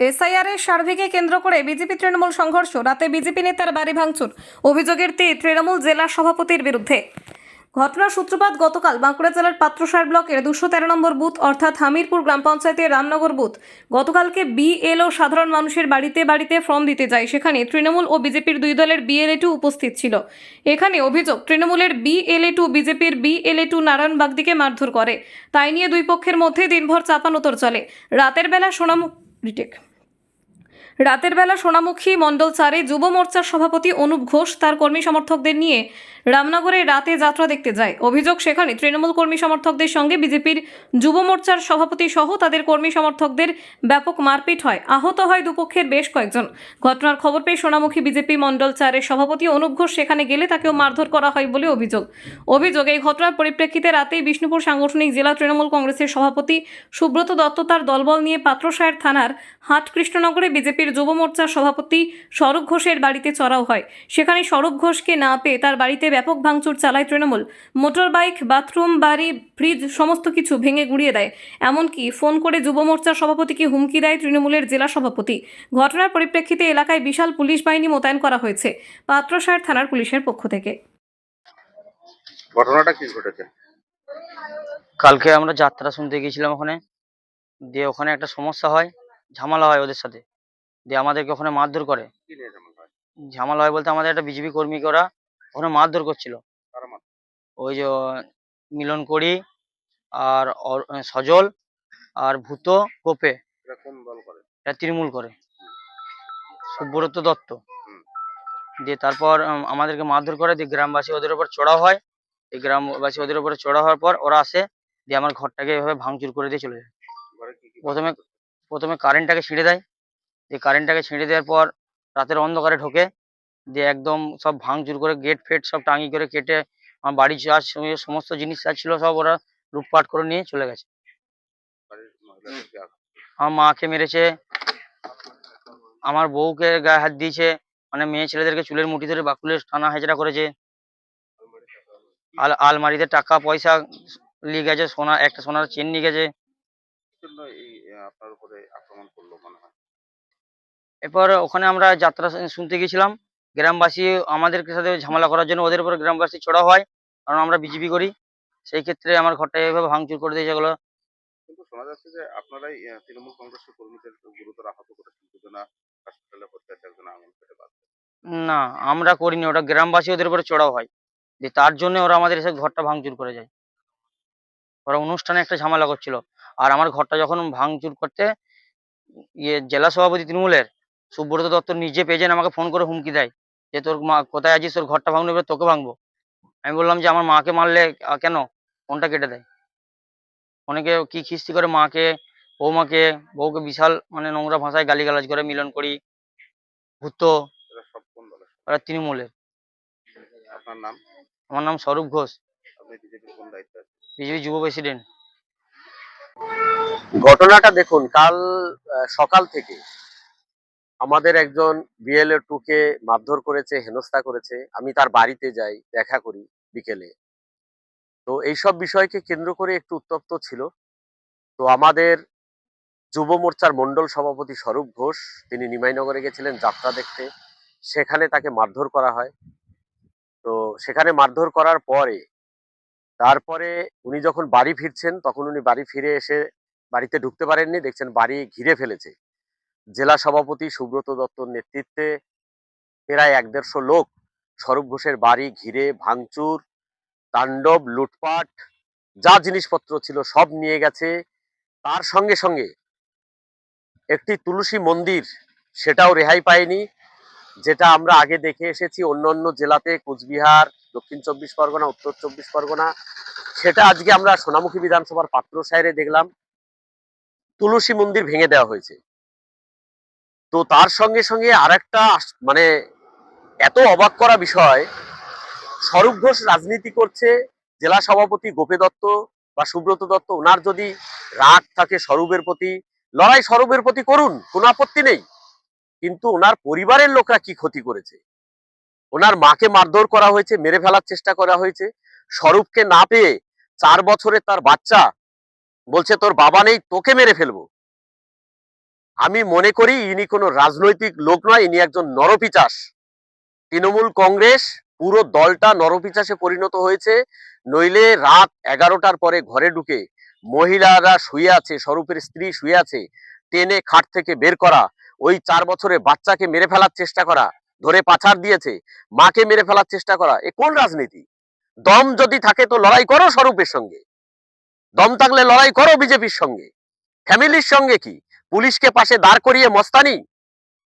SIR এর সার্ভেকে কেন্দ্র করে বিজেপি তৃণমূল সংঘর্ষ, রাতে বিজেপি নেতার বাড়ি ভাঙচুর, অভিযোগের তীর তৃণমূল জেলা সভাপতির বিরুদ্ধে। ঘটনার সূত্রপাত গতকাল বাঁকুড়া জেলার পাত্রসার ব্লকের 213 নম্বর বুথ অর্থাৎ হামিরপুর গ্রাম পঞ্চায়েতের রামনগর বুথ। গতকালকে বিএলও সাধারণ মানুষের বাড়িতে বাড়িতে ফর্ম দিতে যায়, সেখানে তৃণমূল ও বিজেপির দুই দলের বিএলএ2 উপস্থিত ছিল। এখানে অভিযোগ, তৃণমূলের বিএলএ2 বিজেপির বিএলএ2 নারায়ণ বাগদিকে মারধর করে। তাই নিয়ে দুই পক্ষের মধ্যে দিনভর চাপানোতর চলে। রাতের বেলা সোনামুখী মণ্ডল 4-এ যুব মোর্চার সভাপতি অনুপ ঘোষ তার কর্মী সমর্থকদের নিয়ে রামনগরে রাতে যাত্রা দেখতে যায়। অভিযোগ, সেখানে তৃণমূল কর্মী সমর্থকদের সঙ্গে বিজেপির যুব মোর্চার সভাপতি সহ তাদের কর্মী সমর্থকদের ব্যাপক মারপিট হয়, আহত হয় দুপক্ষের বেশ কয়েকজন। ঘটনার খবর পেয়ে সোনামুখী বিজেপি মণ্ডল 4-এর সভাপতি অনুপ ঘোষ সেখানে গেলে তাকেও মারধর করা হয় বলে অভিযোগ। এই ঘটনার পরিপ্রেক্ষিতে রাতেই বিষ্ণুপুর সাংগঠনিক জেলা তৃণমূল কংগ্রেসের সভাপতি সুব্রত দত্ত তার দলবল নিয়ে পাত্রসায়ের থানার হাট কৃষ্ণনগরে বিজেপির যুব মোর্চার সভাপতি স্বরূপ ঘোষের বাড়িতে চড়াও হয়। সেখানে স্বরূপ ঘোষকে না পেয়ে তার বাড়িতে ব্যাপক ভাঙচুর চালায় তৃণমূল। মোটর বাইক, বাথরুম, বাড়ি, ফ্রিজ সমস্ত কিছু ভেঙে গুঁড়িয়ে দেয়। এমনকি ফোন করে যুব মোর্চার সভাপতিকে হুমকি দেয় তৃণমূলের জেলা সভাপতি। ঘটনার পরিপ্রেক্ষিতে এলাকায় বিশাল পুলিশ বাহিনী মোতায়েন করা হয়েছে পাত্রসায়ের থানার পুলিশের পক্ষ থেকে। ঘটনাটা কি ঘটেছে? কালকে আমরা যাত্রা শুনতে গিয়েছিলাম ওখানে, দিয়ে ওখানে একটা সমস্যা হয়, ঝামেলা হয় ওদের সাথে, দিয়ে আমাদেরকে ওখানে মারধর করে। কি নিয়ে ঝামেলা হয়? ঝামেলা হয় বলতে আমাদের একটা বিজেপি কর্মীকে ওরা ওখানে মারধর করছিল। কারা মারছে? ওই যে মিলন করি আর সজল আর ভূত কোপে, এরা কোন দল করে? এটা তৃণমূল করে, সুব্রত দত্ত। হুম। দিয়ে তারপর আমাদেরকে মারধর করে, দিয়ে গ্রামবাসী ওদের উপর চড়াও হয়। এই গ্রামবাসী ওদের উপরে চড়া হওয়ার পর ওরা আসে, দিয়ে আমার ঘরটাকে এভাবে ভাঙচুর করে দিয়ে চলে যায়। ঘরে কি কি প্রথমে ভাঙচুর? প্রথমে কারেন্টটাকে ছিঁড়ে দেয়, দিয়ে কারেন্টটাকে ছিঁড়ে দেওয়ার পর রাতের অন্ধকারে ঢোকে, দিয়ে একদম সব ভাঙচুর করে গেট ফেট সব টাঙি করে কেটে আমার বাড়ির যা সমস্ত জিনিস যা ছিল সব ওরা লুটপাট করে নিয়ে চলে গেছে। বাড়ির মহিলাদেরকে আমার মাকে মেরেছে, আমার বউকে গায়ে হাত দিয়েছে, মানে মেয়ে ছেলেদেরকে চুলের মুঠি ধরে বাকুলে টানা হেচড়া করেছে। আলমারিতে টাকা পয়সা নিয়ে গেছে, সোনা একটা সোনার চেন নিয়ে গেছে। জন্য এই আপনার উপরে আক্রমণ করলো মনে হয়। এরপর ওখানে আমরা যাত্রা শুনতে গেছিলাম, গ্রামবাসী আমাদের সাথে ঝামেলা করার জন্য ওদের উপর গ্রামবাসী চড়া হয়, কারণ আমরা বিজেপি করি। সেই ক্ষেত্রে আমার ঘরটা এভাবে ভাঙচুর করে দিয়েছে এগুলো। কিন্তু শোনা যাচ্ছে যে আপনারাই তৃণমূল কংগ্রেসের কর্মীদের গুরুতর আহত করেছেন, দুজনা হাসপাতালে ভর্তি আছে, একজন আঙুল কেটে বাদ। না, আমরা করিনি, ওটা গ্রামবাসী ওদের উপরে চড়াও হয়, যে তার জন্য ওরা আমাদের এসে ঘরটা ভাঙচুর করে যায়। ওরা অনুষ্ঠানে একটা ঝামেলা করছিল, আর আমার ঘরটা যখন ভাঙচুর করতে জেলা সভাপতি তৃণমূলের সুব্রত দত্ত নিজে পেজেন আমাকে ফোন করে হুমকি দেয় যে তোর মা কোথায় আছিস, তোর ঘরটা ভাঙবে, এবার তোকে ভাঙবো। আমি বললাম যে আমার মাকে মারলে কেন, ফোনটা কেটে দেয়। অনেকে কি খিস্তি করে মাকে, বৌমাকে, বউকে বিশাল মানে নোংরা ভাষায় গালিগালাজ করে, মিলন করি, ভূত। এরা সব কোন দলের? ওরা তৃণমূলের। আপনার নাম? আমার নাম স্বরূপ ঘোষ, আপনি বিজেপির কোন দায়িত্বে আছেন? বিজেপি যুব প্রেসিডেন্ট। ঘটনাটা দেখুন, কাল সকাল থেকে আমাদের একজন বিএলএ2 কে মারধর করেছে, হেনস্থা করেছে। আমি তার বাড়িতে যাই, দেখা করি বিকেলে। তো এইসব বিষয়কে কেন্দ্র করে একটু উত্তপ্ত ছিল। তো আমাদের যুব মোর্চার মন্ডল সভাপতি স্বরূপ ঘোষ, তিনি নিমাইনগরে গেছিলেন যাত্রা দেখতে। সেখানে তাকে মারধর করা হয়। তো সেখানে মারধর করার পরে তারপরে উনি যখন বাড়ি ফিরছেন, তখন উনি বাড়ি ফিরে এসে বাড়িতে ঢুকতে পারেননি, দেখছেন বাড়ি ঘিরে ফেলেছে। জেলা সভাপতি সুব্রত দত্তর নেতৃত্বে প্রায় ১-১৫০ লোক স্বরূপ ঘোষের বাড়ি ঘিরে ভাঙচুর, তাণ্ডব, লুটপাট, যা জিনিসপত্র ছিল সব নিয়ে গেছে। তার সঙ্গে সঙ্গে একটি তুলসী মন্দির, সেটাও রেহাই পায়নি, যেটা আমরা আগে দেখে এসেছি অন্য অন্য জেলাতে, কোচবিহার, দক্ষিণ ২৪ পরগনা, উত্তর ২৪ পরগনা। সেটা আজকে আমরা সোনামুখী বিধানসভার পাত্রসায়েরে দেখলাম, তুলসী মন্দির ভেঙে দেওয়া হয়েছে। তো তার সঙ্গে সঙ্গে আরেকটা মানে এত অবাক করা বিষয়, স্বরূপ ঘোষ রাজনীতি করছে, জেলা সভাপতি গোপে দত্ত বা সুব্রত দত্ত, ওনার যদি রাগ থাকে স্বরূপের প্রতি, লড়াই স্বরূপের প্রতি করুন, কোনো আপত্তি নেই। কিন্তু ওনার পরিবারের লোকরা কি ক্ষতি করেছে? ওনার মাকে মারধর করা হয়েছে, মেরে ফেলার চেষ্টা করা হয়েছে। স্বরূপকে না পেয়ে 4 বছরের তার বাচ্চা বলছে তোর বাবা নেই, তোকে মেরে ফেলবো। আমি মনে করি ইনি কোনো রাজনৈতিক লোক নয়, ইনি একজন নরপিশাচ। তৃণমূল কংগ্রেস পুরো দলটা নরপিশাচে পরিণত হয়েছে। নইলে রাত 11টার পরে ঘরে ঢুকে মহিলারা শুয়ে আছে, স্বরূপের স্ত্রী শুয়ে আছে, টেনে খাট থেকে বের করা, ওই 4 বছরের বাচ্চাকে মেরে ফেলার চেষ্টা করা, ধরে পাছাড় দিয়েছে, মাকে মেরে ফেলার চেষ্টা করা, এ কোন রাজনীতি? দম যদি থাকে তো লড়াই করো স্বরূপের সঙ্গে, দম থাকলে লড়াই করো বিজেপির সঙ্গে, ফ্যামিলির সঙ্গে কি? পুলিশকে পাশে দাঁড় করিয়ে মস্তানি?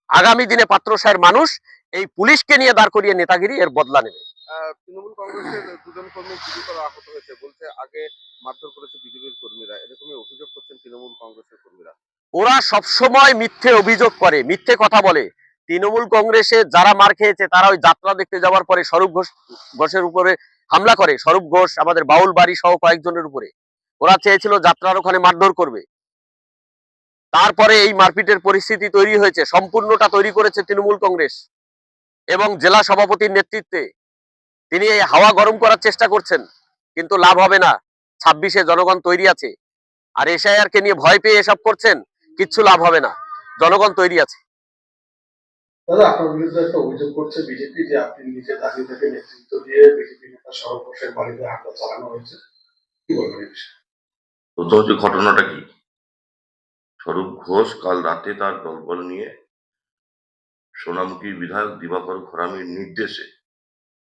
আগামী দিনে পাত্রসায়ের মানুষ এই পুলিশকে নিয়ে দাঁড় করিয়ে নেতাগিরি এর বদলা নেবে। তৃণমূল কংগ্রেসের দুজন কর্মী গুরুতর আহত হয়েছে, বলছে আগে মারধর করেছে বিজেপির কর্মীরা, এরকমই অভিযোগ করছেন তৃণমূল কংগ্রেসের কর্মীরা। ওরা সবসময় মিথ্যে অভিযোগ করে, মিথ্যে কথা বলে। তৃণমূল কংগ্রেসে যারা মার খেয়েছে তারা ওই যাত্রা দেখতে যাওয়ার পরে ঘোষের উপরে হামলা করে। স্বরূপ ঘোষ, আমাদের বাউল বাড়ি সহ কয়েকজনের উপরে ওরা চেয়েছিল যাত্রার ওখানে মারধর করবে। তারপরে এই মারপিটের পরিস্থিতি তৈরি হয়েছে, সম্পূর্ণটা তৈরি করেছে তৃণমূল কংগ্রেস এবং জেলা সভাপতির নেতৃত্বে। তিনি এই হাওয়া গরম করার চেষ্টা করছেন, কিন্তু লাভ হবে না। 26-এ জনগণ তৈরি আছে। আর এসআইআর কে নিয়ে ভয় পেয়ে এসব করছেন, কিচ্ছু লাভ হবে না, জনগণ তৈরি আছে। দাদা, আপনার বিরুদ্ধে একটা অভিযোগ করছে বিজেপি যে আপনি নিজে দাঁড়িয়ে থেকে নেতৃত্ব দিয়ে বিজেপি নেতা স্বরূপ ঘোষের বাড়িতে হামলা চালানো হয়েছে, কি বলবেন এই বিষয়ে? প্রথম হচ্ছে ঘটনাটা কি। স্বরূপ ঘোষ কাল রাতে তার দলবল নিয়ে সোনামুখীর বিধায়ক দিবাকর ঘরামির নির্দেশে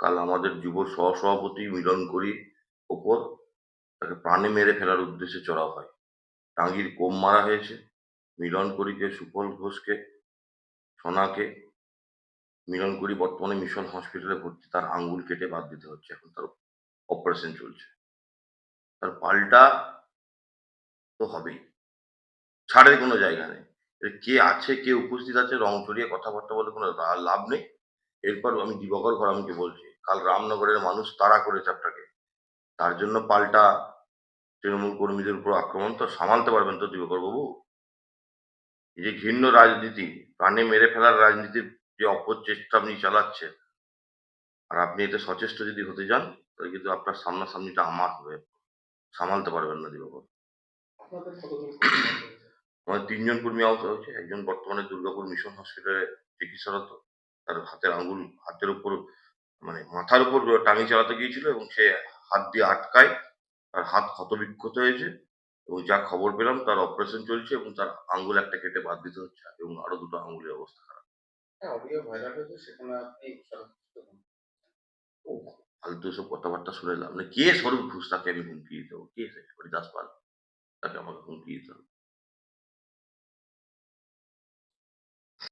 কাল আমাদের যুব সহসভাপতি মিলন করির ওপর তাকে প্রাণে মেরে ফেলার উদ্দেশ্যে চড়াও হয়। টাঙ্গির কোপ মারা হয়েছে। মিলন করিকে, সুফল ঘোষকে, সোনাকে, মিলন করি বর্তমানে মিশন হসপিটালে ভর্তি। তার আঙ্গুল কেটে বাদ দিতে হচ্ছে, এখন তার অপারেশন চলছে। তার পাল্টা তো হবেই, ছাড়ের কোনো জায়গা নেই। কে আছে, কে উপস্থিত আছে, রং চড়িয়ে কথাবার্তা বলে কোনো লাভ নেই। এরপর আমি দিবাকর ঘরামিকে বলছি, কাল রামনগরের মানুষ তাড়া করেছে আপনাকে, তার জন্য পাল্টা তৃণমূল কর্মীদের উপর আক্রমণ তো সামালতে পারবেন তো দিবাকর বাবু? এই যে ঘৃণ্য রাজনীতি, প্রাণে মেরে ফেলার রাজনীতির যে অপচেষ্টা আপনি চালাচ্ছেন, আর আপনি এতে সচেষ্ট যদি হতে যান, তাহলে কিন্তু আপনার সামনাসামনিটা আমার হবে, সামালতে পারবেন না দিবাকর। আপনাদের কতজন কর্মী আহত হয়েছে? আমাদের 3জন কর্মী আহত হয়েছে। একজন বর্তমানে দুর্গাপুর মিশন হসপিটালে চিকিৎসারত। তার হাতের আঙ্গুল, হাতের উপর মানে মাথার উপর টাঙিয়ে চালাতে গিয়েছিল এবং সে হাত দিয়ে আটকায়, তার হাত ক্ষতবিক্ষত হয়েছে এবং যা খবর পেলাম তার অপারেশন চলছে এবং তার আঙ্গুল একটা কেটে বাদ দিতে হচ্ছে এবং আরো 2টো আঙ্গুলের অবস্থা খারাপ। হ্যাঁ, অডিও ভাইরাল হয়েছে, সেখানে আপনি ও ফালতু সব কথাবার্তা শুনে লাভ নেই। কে স্বরূপ ঘোষ, তাকে আমি হুমকি দিতে হবো? কে সে হরিদাস পাল, তাকে আমাকে হুমকি দিতে হবে?